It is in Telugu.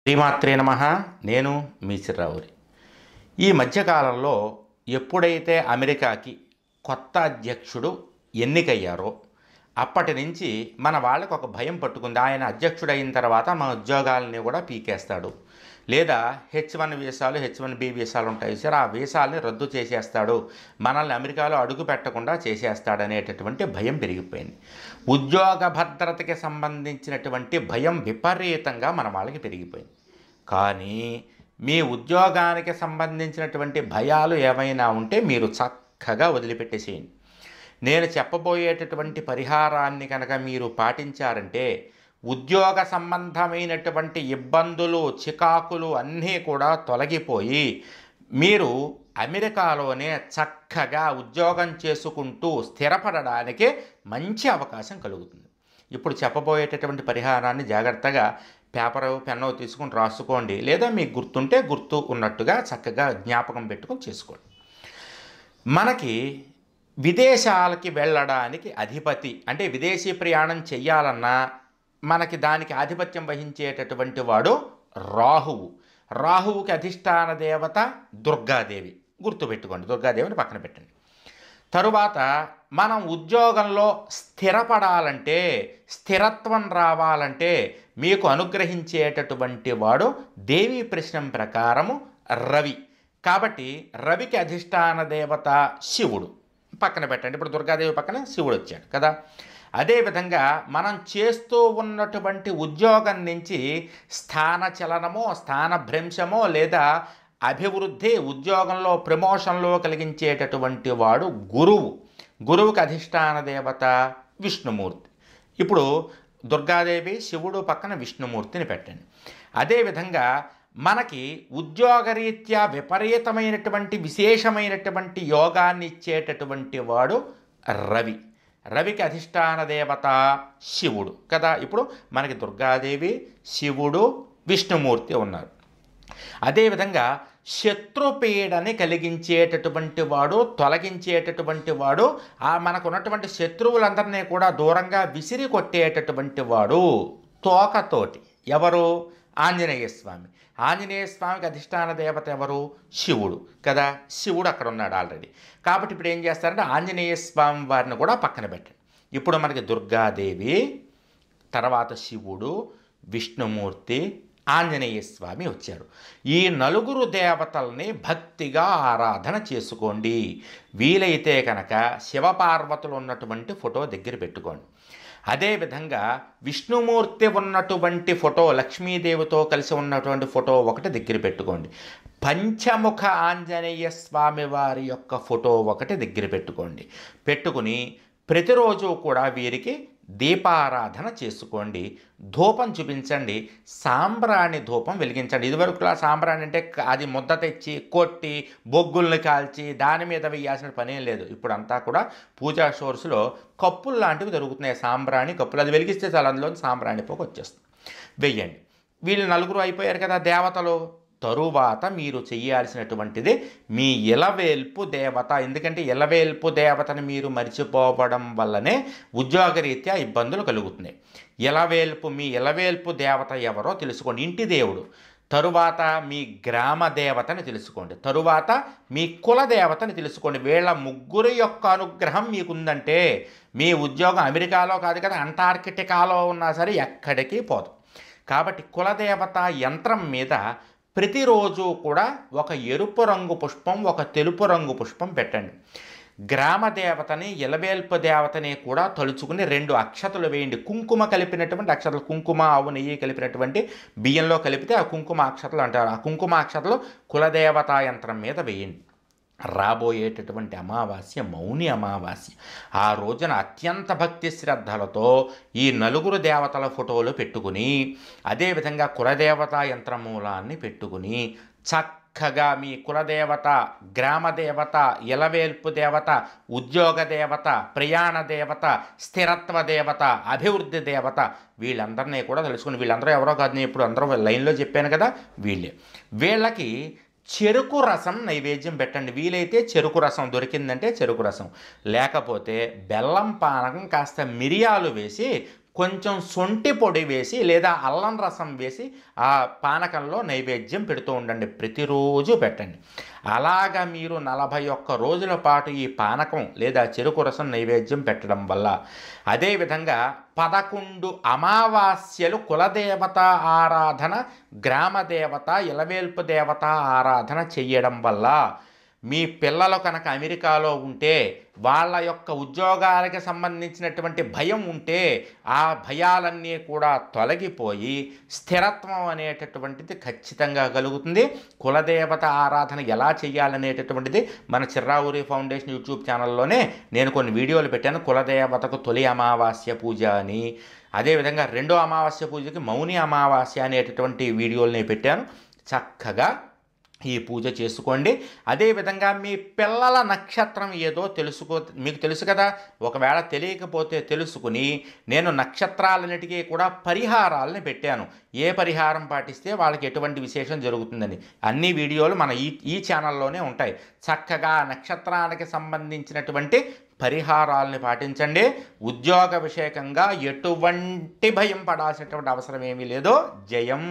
శ్రీమాత్రే నమః. నేను మీ చిర్రావురి. ఈ మధ్యకాలంలో ఎప్పుడైతే అమెరికాకి కొత్త అధ్యక్షుడు ఎన్నికయ్యారో అప్పటి నుంచి మన వాళ్ళకు ఒక భయం పట్టుకుంది. ఆయన అధ్యక్షుడైన తర్వాత మన ఉద్యోగాలని కూడా పీకేస్తాడు, లేదా H1 వీసాలు H1B వీసాలు ఉంటాయి సార్, ఆ వీసాలని రద్దు చేసేస్తాడు, మనల్ని అమెరికాలో అడుగు పెట్టకుండా చేసేస్తాడు అనేటటువంటి భయం పెరిగిపోయింది. ఉద్యోగ భద్రతకి సంబంధించినటువంటి భయం విపరీతంగా మన వాళ్ళకి పెరిగిపోయింది. కానీ మీ ఉద్యోగానికి సంబంధించినటువంటి భయాలు ఏమైనా ఉంటే మీరు చక్కగా వదిలిపెట్టేసేయండి. నేను చెప్పబోయేటటువంటి పరిహారాన్ని కనుక మీరు పాటించారంటే ఉద్యోగ సంబంధమైనటువంటి ఇబ్బందులు, చికాకులు అన్నీ కూడా తొలగిపోయి మీరు అమెరికాలోనే చక్కగా ఉద్యోగం చేసుకుంటూ స్థిరపడడానికి మంచి అవకాశం కలుగుతుంది. ఇప్పుడు చెప్పబోయేటటువంటి పరిహారాన్ని జాగ్రత్తగా పేపరు పెన్ను తీసుకుని రాసుకోండి, లేదా మీకు గుర్తుంటే గుర్తు ఉన్నట్టుగా చక్కగా జ్ఞాపకం పెట్టుకొని చేసుకోండి. మనకి విదేశాలకి వెళ్ళడానికి అధిపతి, అంటే విదేశీ ప్రయాణం చెయ్యాలన్నా మనకి దానికి ఆధిపత్యం వహించేటటువంటి వాడు రాహువు. రాహువుకి అధిష్టాన దేవత దుర్గాదేవి. గుర్తుపెట్టుకోండి, దుర్గాదేవిని పక్కన పెట్టండి. తరువాత మనం ఉద్యోగంలో స్థిరపడాలంటే, స్థిరత్వం రావాలంటే మీకు అనుగ్రహించేటటువంటి వాడు దేవీ ప్రశ్నం ప్రకారము రవి. కాబట్టి రవికి అధిష్టాన దేవత శివుడు. పక్కన పెట్టండి. ఇప్పుడు దుర్గాదేవి పక్కన శివుడు వచ్చాడు కదా. అదేవిధంగా మనం చేస్తూ ఉన్నటువంటి ఉద్యోగం నుంచి స్థానచలనమో, స్థానభ్రంశమో, లేదా అభివృద్ధి, ఉద్యోగంలో ప్రమోషన్లో కలిగించేటటువంటి వాడు గురువు. గురువుకి అధిష్టాన దేవత విష్ణుమూర్తి. ఇప్పుడు దుర్గాదేవి, శివుడు పక్కన విష్ణుమూర్తిని పెట్టండి. అదేవిధంగా మనకి ఉద్యోగరీత్యా విపరీతమైనటువంటి విశేషమైనటువంటి యోగాన్ని ఇచ్చేటటువంటి వాడు రవి. రవికి అధిష్టాన దేవత శివుడు కదా. ఇప్పుడు మనకి దుర్గాదేవి, శివుడు, విష్ణుమూర్తి ఉన్నారు. అదేవిధంగా శత్రుపీడని కలిగించేటటువంటి వాడు, తొలగించేటటువంటి వాడు, మనకు ఉన్నటువంటి శత్రువులందరినీ కూడా దూరంగా విసిరి కొట్టేటటువంటి వాడు తోకతోటి. ఎవరు? ఆంజనేయ స్వామి. ఆంజనేయ స్వామికి అధిష్టాన దేవత ఎవరు? శివుడు కదా. శివుడు అక్కడ ఉన్నాడు ఆల్రెడీ. కాబట్టి ఇప్పుడు ఏం చేస్తారంటే ఆంజనేయ స్వామి వారిని కూడా పక్కన పెట్టండి. ఇప్పుడు మనకి దుర్గాదేవి, తర్వాత శివుడు, విష్ణుమూర్తి, ఆంజనేయ స్వామి వచ్చారు. ఈ నలుగురు దేవతల్ని భక్తిగా ఆరాధన చేసుకోండి. వీలైతే కనుక శివపార్వతులు ఉన్నటువంటి ఫోటో దగ్గర పెట్టుకోండి. అదేవిధంగా విష్ణుమూర్తి ఉన్నటువంటి ఫోటో, లక్ష్మీదేవితో కలిసి ఉన్నటువంటి ఫోటో ఒకటి దగ్గర పెట్టుకోండి. పంచముఖ ఆంజనేయ స్వామి వారి యొక్క ఫోటో ఒకటి దగ్గర పెట్టుకోండి. పెట్టుకుని ప్రతిరోజు కూడా వీరికి దీపారాధన చేసుకోండి. ధూపం చూపించండి. సాంబ్రాణి ధూపం వెలిగించండి. ఇదివరకులా సాంబ్రాణి అంటే అది ముద్ద తెచ్చి కొట్టి బొగ్గుల్ని కాల్చి దాని మీద వేయాల్సిన పనేం లేదు. ఇప్పుడంతా కూడా పూజా షోర్స్లో కప్పులు లాంటివి దొరుకుతున్నాయి, సాంబ్రాణి కప్పులు. అది వెలిగిస్తే చాలా అందులో సాంబ్రాణి పొగ వచ్చేస్తుంది. వెయ్యండి. వీళ్ళు నలుగురు అయిపోయారు కదా దేవతలు. తరువాత మీరు చేయాల్సినటువంటిది మీ ఇలవేల్పు దేవత. ఎందుకంటే ఇలవేల్పు దేవతను మీరు మర్చిపోవడం వల్లనే ఉద్యోగరీత్యా ఇబ్బందులు కలుగుతున్నాయి. మీ ఇలవేల్పు దేవత ఎవరో తెలుసుకోండి. ఇంటి దేవుడు. తరువాత మీ గ్రామ దేవతని తెలుసుకోండి. తరువాత మీ కుల దేవతని తెలుసుకోండి. వీళ్ళ ముగ్గురు యొక్క అనుగ్రహం మీకుందంటే మీ ఉద్యోగం అమెరికాలో కాదు కదా, అంటార్కిటికాలో ఉన్నా సరే ఎక్కడికి పోదు. కాబట్టి కులదేవత యంత్రం మీద ప్రతిరోజు కూడా ఒక ఎరుపు రంగు పుష్పం, ఒక తెలుపు రంగు పుష్పం పెట్టండి. గ్రామ దేవతని, ఇలవేల్పు దేవతని కూడా తలుచుకుని 2 అక్షతలు వేయండి. కుంకుమ కలిపినటువంటి అక్షతలు, కుంకుమ ఆవు నెయ్యి కలిపినటువంటి బియ్యంలో కలిపితే ఆ కుంకుమ అక్షతలు అంటారు. ఆ కుంకుమ అక్షతలు కులదేవతా యంత్రం మీద వేయండి. రాబోయేటటువంటి అమావాస్య మౌని అమావాస్య. ఆ రోజున అత్యంత భక్తి శ్రద్ధలతో ఈ నలుగురు దేవతల ఫోటోలు పెట్టుకుని, అదేవిధంగా కులదేవతా యంత్రమూలాన్ని పెట్టుకుని చక్కగా మీ కులదేవత, గ్రామదేవత, ఇలవేల్పు దేవత, ఉద్యోగ దేవత, ప్రయాణ దేవత, స్థిరత్వ దేవత, అభివృద్ధి దేవత, వీళ్ళందరినీ కూడా తెలుసుకుని, వీళ్ళందరూ ఎవరో కాదు, నేను ఇప్పుడు అందరూ లైన్లో చెప్పాను కదా, వీళ్ళకి చెరుకు రసం నైవేద్యం పెట్టండి. వీలైతే చెరుకు రసం దొరికిందంటే చెరుకు రసం, లేకపోతే బెల్లం పానకం కాస్త మిరియాలు వేసి కొంచెం శొంఠి పొడి వేసి లేదా అల్లం రసం వేసి ఆ పానకంలో నైవేద్యం పెడుతూ ఉండండి. ప్రతిరోజు పెట్టండి. అలాగా మీరు 41 రోజుల పాటు ఈ పానకం లేదా చెరుకు రసం నైవేద్యం పెట్టడం వల్ల, అదేవిధంగా 11 అమావాస్యలు కులదేవత ఆరాధన, గ్రామదేవత, ఇలవేల్పు దేవత ఆరాధన చెయ్యడం వల్ల మీ పిల్లలు కనుక అమెరికాలో ఉంటే వాళ్ళ యొక్క ఉద్యోగాలకు సంబంధించినటువంటి భయం ఉంటే ఆ భయాలన్నీ కూడా తొలగిపోయి స్థిరత్వం అనేటటువంటిది ఖచ్చితంగా కలుగుతుంది. కులదేవత ఆరాధన ఎలా చేయాలనేటటువంటిది మన చిర్రావూరి ఫౌండేషన్ యూట్యూబ్ ఛానల్లోనే నేను కొన్ని వీడియోలు పెట్టాను. కులదేవతకు తొలి అమావాస్య పూజ అని, అదేవిధంగా రెండో అమావాస్య పూజకి మౌని అమావాస్య అనేటటువంటి వీడియోలు నేను పెట్టాను. చక్కగా ఈ పూజ చేసుకోండి. అదేవిధంగా మీ పిల్లల నక్షత్రం ఏదో మీకు తెలుసు కదా. ఒకవేళ తెలియకపోతే తెలుసుకుని నేను నక్షత్రాలన్నిటికీ కూడా పరిహారాలను పెట్టాను. ఏ పరిహారం పాటిస్తే వాళ్ళకి ఎటువంటి విశేషం జరుగుతుందని అన్ని వీడియోలు మన ఈ ఛానల్లోనే ఉంటాయి. చక్కగా నక్షత్రానికి సంబంధించినటువంటి పరిహారాలని పాటించండి. ఉద్యోగ విషయకంగా ఎటువంటి భయం పడాల్సినటువంటి అవసరం ఏమీ లేదో. జయం.